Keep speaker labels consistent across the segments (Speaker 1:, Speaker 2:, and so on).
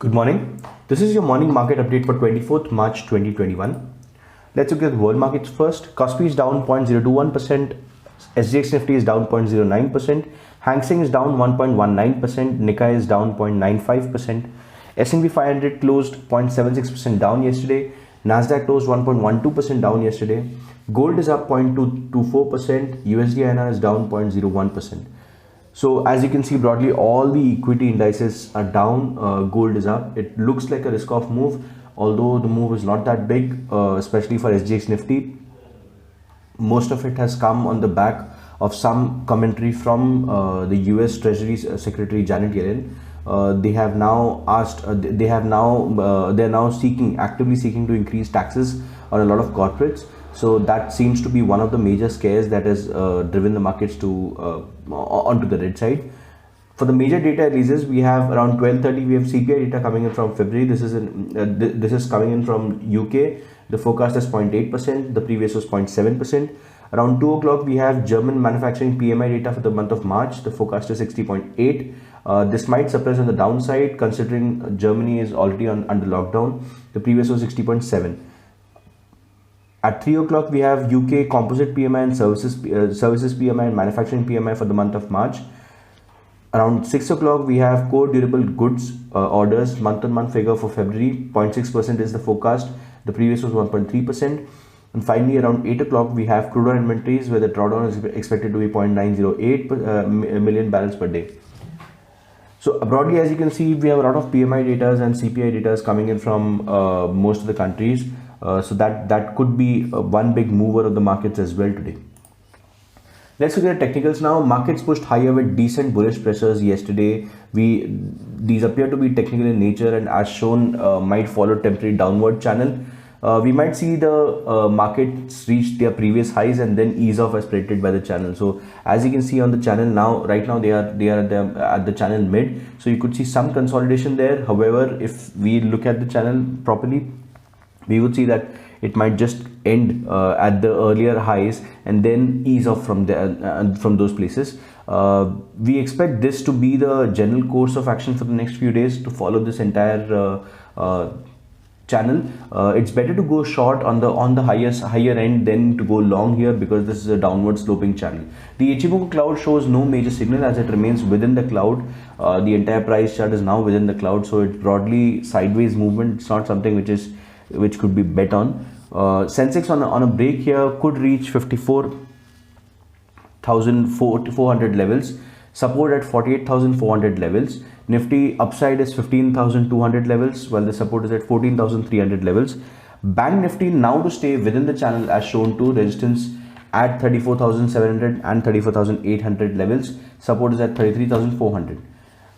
Speaker 1: Good morning. This is your morning market update for 24th March 2021. Let's look at the world markets first. Kospi is down 0.021%, SGX Nifty is down 0.09%, Hang Seng is down 1.19%, Nikkei is down 0.95%, S&P 500 closed 0.76% down yesterday, Nasdaq closed 1.12% down yesterday, gold is up 0.224%, USD INR is down 0.01%. So as you can see broadly, all the equity indices are down, gold is up. It looks like a risk off move, although the move is not that big, especially for SGX Nifty. Most of it has come on the back of some commentary from the US Treasury Secretary Janet Yellen. They have now asked, they are now actively seeking to increase taxes on a lot of corporates. So that seems to be one of the major scares that has driven the markets to onto the red side. For the major data releases, we have around 12:30. We have CPI data coming in from February. This is coming in from UK. The forecast is 0.8%. The previous was 0.7%. Around 2 o'clock, we have German manufacturing PMI data for the month of March. The forecast is 60.8. This might surprise on the downside considering Germany is already under lockdown. The previous was 60.7. At 3 o'clock, we have UK composite PMI and services PMI and manufacturing PMI for the month of March. Around 6 o'clock, we have core durable goods orders month-on-month figure for February. 0.6% is the forecast. The previous was 1.3%. And finally, around 8 o'clock, we have crude oil inventories where the drawdown is expected to be 0.908 million barrels per day. So broadly, as you can see, we have a lot of PMI data and CPI data coming in from most of the countries. So that could be one big mover of the markets as well today. Let's look at the technicals now. Markets pushed higher with decent bullish pressures yesterday. These appear to be technical in nature and as shown might follow temporary downward channel. We might see the markets reach their previous highs and then ease off as predicted by the channel. So as you can see on the channel now, right now they are at the channel mid. So you could see some consolidation there. However, if we look at the channel properly, we would see that it might just end at the earlier highs and then ease off from those places. We expect this to be the general course of action for the next few days to follow this entire channel. It's better to go short on the higher end than to go long here because this is a downward sloping channel. The Ichimoku cloud shows no major signal as it remains within the cloud. The entire price chart is now within the cloud, so it's broadly sideways movement. It's not something which could be bet on. Sensex on a break here could reach 54,400 levels, support at 48,400 levels. Nifty upside is 15,200 levels while the support is at 14,300 levels. Bank Nifty now to stay within the channel as shown to resistance at 34,700 and 34,800 levels. Support is at 33,400.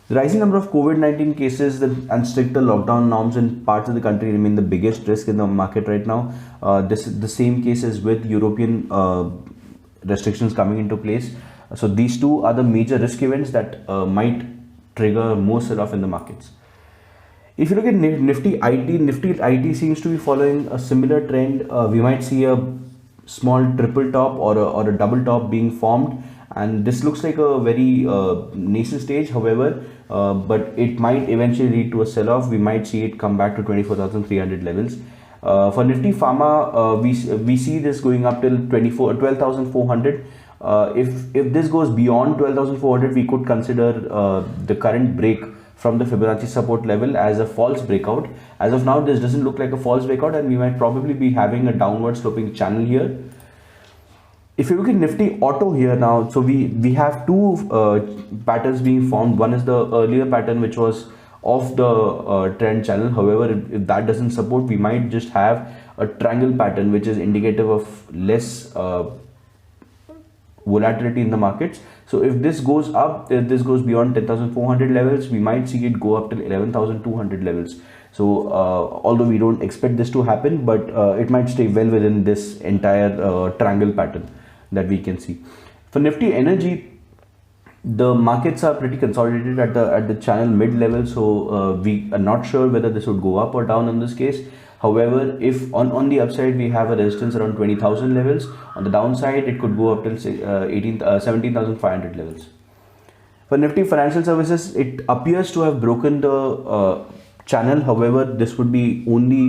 Speaker 1: The rising number of COVID-19 cases and stricter lockdown norms in parts of the country remain the biggest risk in the market right now. The same cases with European restrictions coming into place. So these two are the major risk events that might trigger more sell-off in the markets. If you look at Nifty IT seems to be following a similar trend. We might see a small triple top or a double top being formed, and this looks like a very nascent stage. However, but it might eventually lead to a sell-off. We might see it come back to 24,300 levels. For Nifty Pharma, we see this going up till 12,400. If this goes beyond 12,400, we could consider the current break from the Fibonacci support level as a false breakout. As of now, this doesn't look like a false breakout, and we might probably be having a downward sloping channel here. If you look at Nifty Auto here now, so we have two patterns being formed. One is the earlier pattern which was of the trend channel. However, if that doesn't support, we might just have a triangle pattern which is indicative of less volatility in the markets. So if this goes up, if this goes beyond 10,400 levels, we might see it go up till 11,200 levels. So although we don't expect this to happen, but it might stay well within this entire triangle pattern that we can see. For Nifty Energy, the markets are pretty consolidated at the channel mid level, so we are not sure whether this would go up or down in this case. However, if on the upside we have a resistance around 20,000 levels, on the downside it could go up till 17,500 levels. For Nifty Financial Services, it appears to have broken the channel. However, this would be only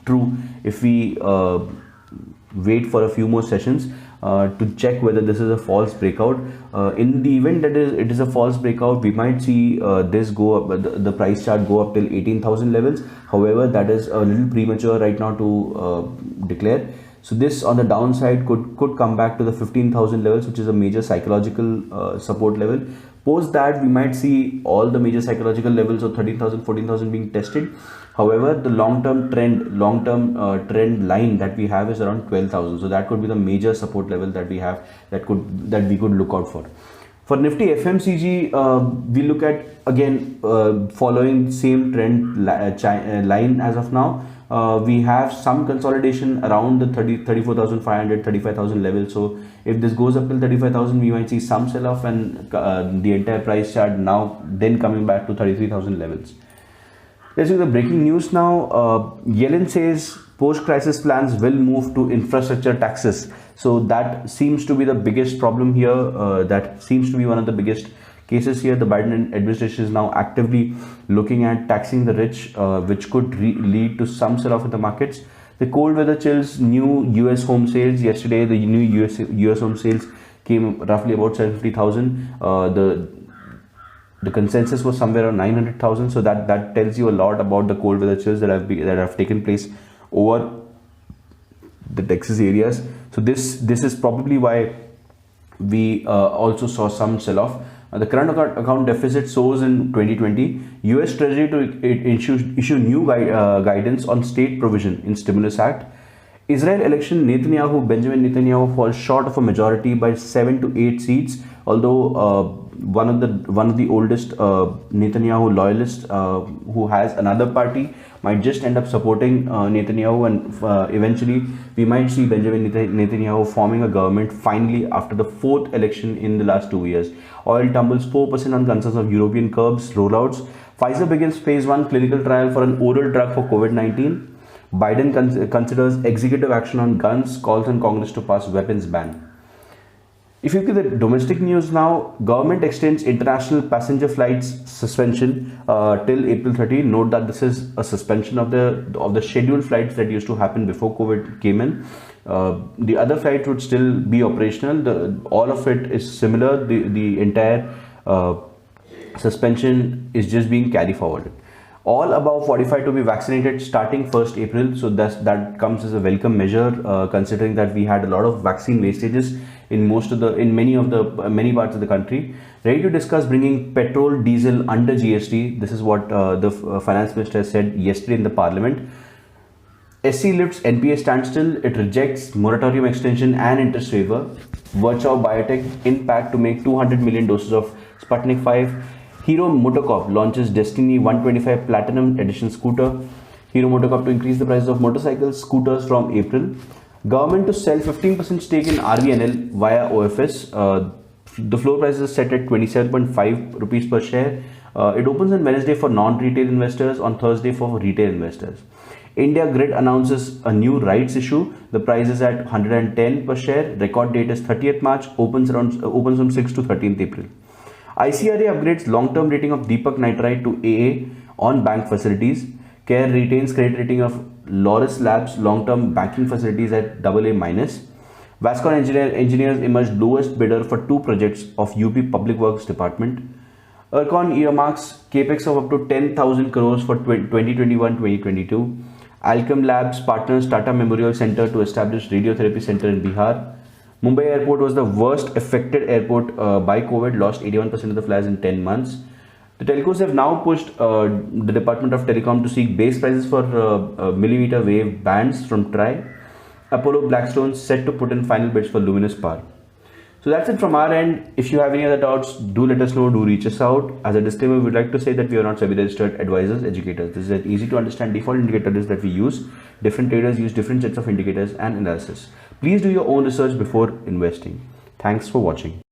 Speaker 1: true if we wait for a few more sessions to check whether this is a false breakout. In the event that it is a false breakout, we might see this go up, the price chart go up till 18,000 levels. However, that is a little premature right now to declare. So this on the downside could come back to the 15,000 levels, which is a major psychological support level. Post that, we might see all the major psychological levels of 13,000, 14,000 being tested. However, the long-term trend line that we have is around 12,000. So that could be the major support level that we have, that we could look out for. For Nifty FMCG, we look at again following same trend line as of now. We have some consolidation around the 34,500, 35,000 level. So if this goes up till 35,000, we might see some sell-off, and the entire price chart now then coming back to 33,000 levels. Let's look at the breaking news now. Yellen says post-crisis plans will move to infrastructure taxes. So that seems to be the biggest problem here. That seems to be one of the biggest cases here. The Biden administration is now actively looking at taxing the rich, which could lead to some sell-off in the markets. The cold weather chills new US home sales. Yesterday, the new US home sales came roughly about 750,000. The consensus was somewhere around 900,000. So that tells you a lot about the cold weather chills that have taken place over the Texas areas. So this is probably why we also saw some sell-off. The current account deficit soars in 2020. US Treasury to issue new guidance on state provision in Stimulus Act. Israel election, Benjamin Netanyahu falls short of a majority by 7 to 8 seats. Although one of the oldest Netanyahu loyalists who has another party might just end up supporting Netanyahu, and eventually we might see Benjamin Netanyahu forming a government finally after the 4th election in the last 2 years. Oil tumbles 4% on concerns of European curbs rollouts. Pfizer begins phase 1 clinical trial for an oral drug for COVID-19. Biden considers executive action on guns, calls on Congress to pass weapons ban. If you look at the domestic news now, government extends international passenger flights suspension till April 30. Note that this is a suspension of the scheduled flights that used to happen before COVID came in. The other flights would still be operational. All of it is similar. The entire suspension is just being carried forward. All above 45 to be vaccinated starting 1st April. So that comes as a welcome measure, considering that we had a lot of vaccine wastages in many parts of the country. Ready to discuss bringing petrol, diesel under GST. This is what the finance minister said yesterday in the parliament. SC lifts NPA standstill. It rejects moratorium extension and interest waiver. Virchow Biotech impact to make 200 million doses of Sputnik 5. Hero MotoCorp launches Destiny 125 Platinum Edition scooter. Hero MotoCorp to increase the prices of motorcycles, scooters from April. Government to sell 15% stake in RVNL via OFS. The floor price is set at 27.5 rupees per share. It opens on Wednesday for non-retail investors, on Thursday for retail investors. India Grid announces a new rights issue. The price is at 110 per share. Record date is 30th March. Opens from 6 to 13th April. ICRA upgrades long-term rating of Deepak Nitrite to AA on bank facilities. CARE retains credit rating of Laurus Labs long-term banking facilities at AA-. Vascon engineers emerged lowest bidder for 2 projects of UP Public Works Department. Ercon earmarks capex of up to 10,000 crores for 2021-2022. Alchem Labs partners Tata Memorial Center to establish radiotherapy center in Bihar. Mumbai airport was the worst affected airport by COVID, lost 81% of the flights in 10 months. The telcos have now pushed the Department of Telecom to seek base prices for millimeter wave bands from TRAI. Apollo Blackstone set to put in final bids for Luminous Power. So that's it from our end. If you have any other doubts, do let us know, do reach us out. As a disclaimer, we would like to say that we are not SEBI registered advisors, educators. This is an easy to understand default indicator list that we use. Different traders use different sets of indicators and analysis. Please do your own research before investing. Thanks for watching.